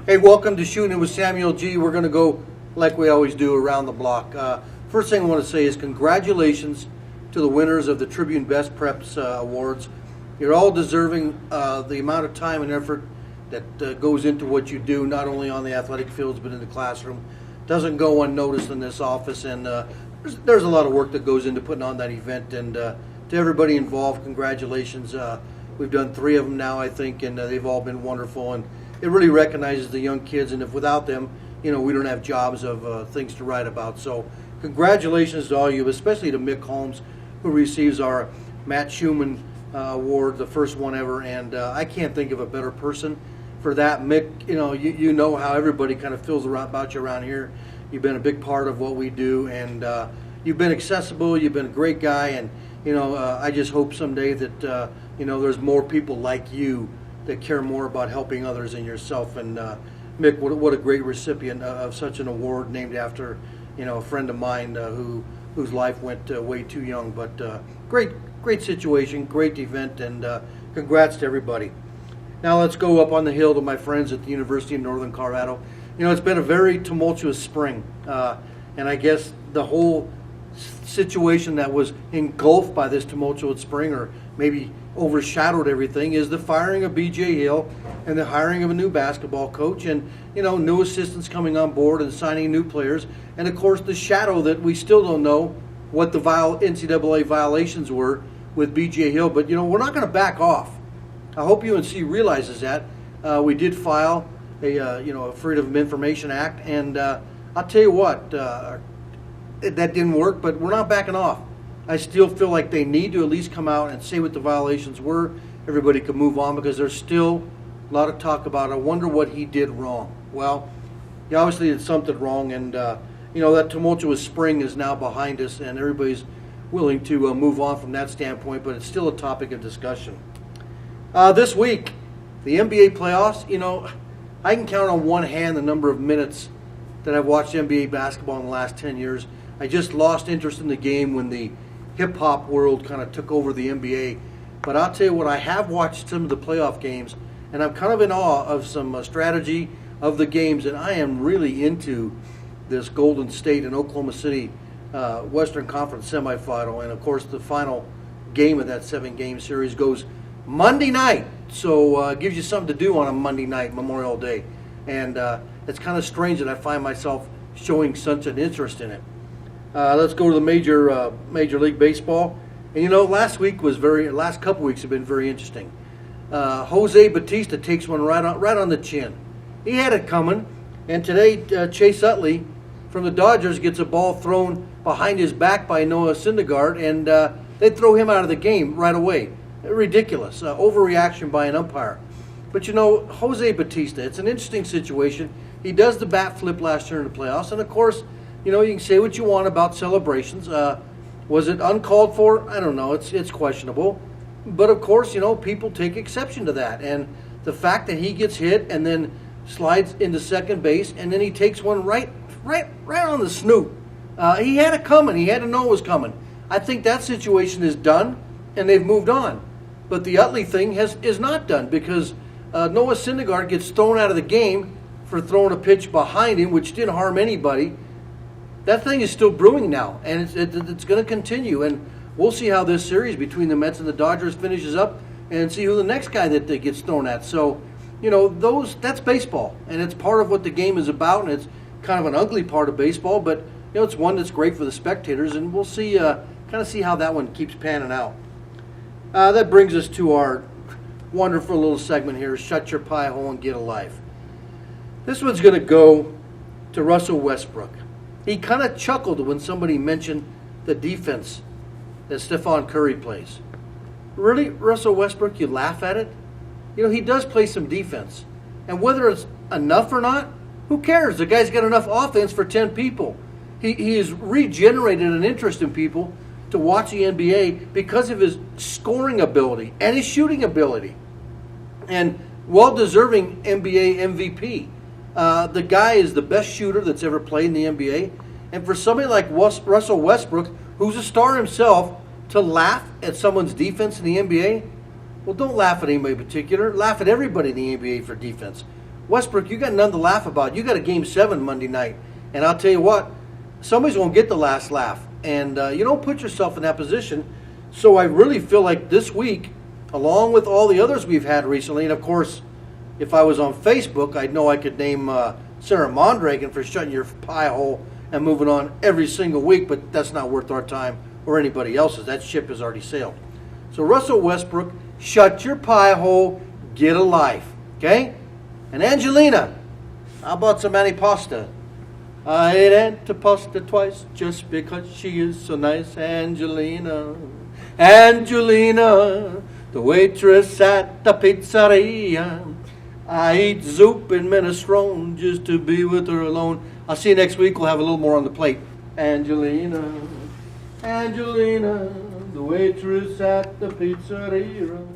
Hey, welcome to Shootin' with Samuel G. We're going to go like we always do around the block. First thing I want to say is congratulations to the winners of the Tribune Best Preps Awards. You're all deserving the amount of time and effort that goes into what you do, not only on the athletic fields but in the classroom. Doesn't go unnoticed in this office, and there's a lot of work that goes into putting on that event. And to everybody involved, congratulations. We've done 3 of them now, I think, and they've all been wonderful. And it really recognizes the young kids, and if without them, we don't have jobs of things to write about. So congratulations to all you, especially to Mick Holmes, who receives our Matt Schumann Award, the first one ever. And I can't think of a better person for that. Mick, you know how everybody kind of feels about you around here. You've been a big part of what we do, and you've been accessible. You've been a great guy, and I just hope someday that there's more people like you that care more about helping others than yourself. And Mick, what a great recipient of such an award, named after a friend of mine whose life went way too young. But great situation, great event, and congrats to everybody. Now let's go up on the hill to my friends at the University of Northern Colorado. It's been a very tumultuous spring, and I guess the whole situation that was engulfed by this tumultuous spring, or maybe overshadowed everything, is the firing of B.J. Hill and the hiring of a new basketball coach, and new assistants coming on board and signing new players, and of course the shadow that we still don't know what the NCAA violations were with B.J. Hill. But we're not going to back off. I hope UNC realizes that. We did file a Freedom of Information Act, and I'll tell you what, that didn't work, but we're not backing off. I still feel like they need to at least come out and say what the violations were. Everybody can move on, because there's still a lot of talk about, I wonder what he did wrong. Well, he obviously did something wrong, and that tumultuous spring is now behind us, and everybody's willing to move on from that standpoint, but it's still a topic of discussion. This week, the NBA playoffs, I can count on one hand the number of minutes that I've watched NBA basketball in the last 10 years. I just lost interest in the game when the hip-hop world kind of took over the NBA. But I'll tell you what, I have watched some of the playoff games, and I'm kind of in awe of some strategy of the games, and I am really into this Golden State and Oklahoma City Western Conference semifinal. And, of course, the final game of that 7-game series goes Monday night. So it gives you something to do on a Monday night, Memorial Day. And it's kind of strange that I find myself showing such an interest in it. Let's go to the Major League Baseball. And last couple weeks have been very interesting. Jose Bautista takes one right on the chin. He had it coming, and today Chase Utley from the Dodgers gets a ball thrown behind his back by Noah Syndergaard, and they throw him out of the game right away. Ridiculous overreaction by an umpire. But Jose Bautista, it's an interesting situation. He does the bat flip last year in the playoffs, and of course, you can say what you want about celebrations. Was it uncalled for? I don't know. It's questionable. But of course, people take exception to that. And the fact that he gets hit and then slides into second base, and then he takes one right on the snoot. He had it coming. He had to know it was coming. I think that situation is done, and they've moved on. But the Utley thing is not done, because Noah Syndergaard gets thrown out of the game for throwing a pitch behind him, which didn't harm anybody. That thing is still brewing now, and it's going to continue. And we'll see how this series between the Mets and the Dodgers finishes up, and see who the next guy that gets thrown at. So, that's baseball, and it's part of what the game is about, and it's kind of an ugly part of baseball, but it's one that's great for the spectators, and we'll see how that one keeps panning out. That brings us to our wonderful little segment here, Shut Your Pie Hole and Get a Life. This one's going to go to Russell Westbrook. He kind of chuckled when somebody mentioned the defense that Stephen Curry plays. Really, Russell Westbrook, you laugh at it? He does play some defense. And whether it's enough or not, who cares? The guy's got enough offense for 10 people. He has regenerated an interest in people to watch the NBA because of his scoring ability and his shooting ability. And well-deserving NBA MVP. The guy is the best shooter that's ever played in the NBA. And for somebody like Russell Westbrook, who's a star himself, to laugh at someone's defense in the NBA, well, don't laugh at anybody in particular. Laugh at everybody in the NBA for defense. Westbrook, you got none to laugh about. You got a Game 7 Monday night. And I'll tell you what, somebody's going to get the last laugh. And you don't put yourself in that position. So I really feel like this week, along with all the others we've had recently, and of course, if I was on Facebook, I'd know I could name Sarah Mondragon for shutting your pie hole and moving on every single week, but that's not worth our time or anybody else's. That ship has already sailed. So Russell Westbrook, shut your pie hole, get a life, okay? And Angelina, how about some antipasta? I ate antipasta twice just because she is so nice. Angelina, Angelina, the waitress at the pizzeria. I eat soup and minestrone just to be with her alone. I'll see you next week. We'll have a little more on the plate. Angelina, Angelina, the waitress at the pizzeria.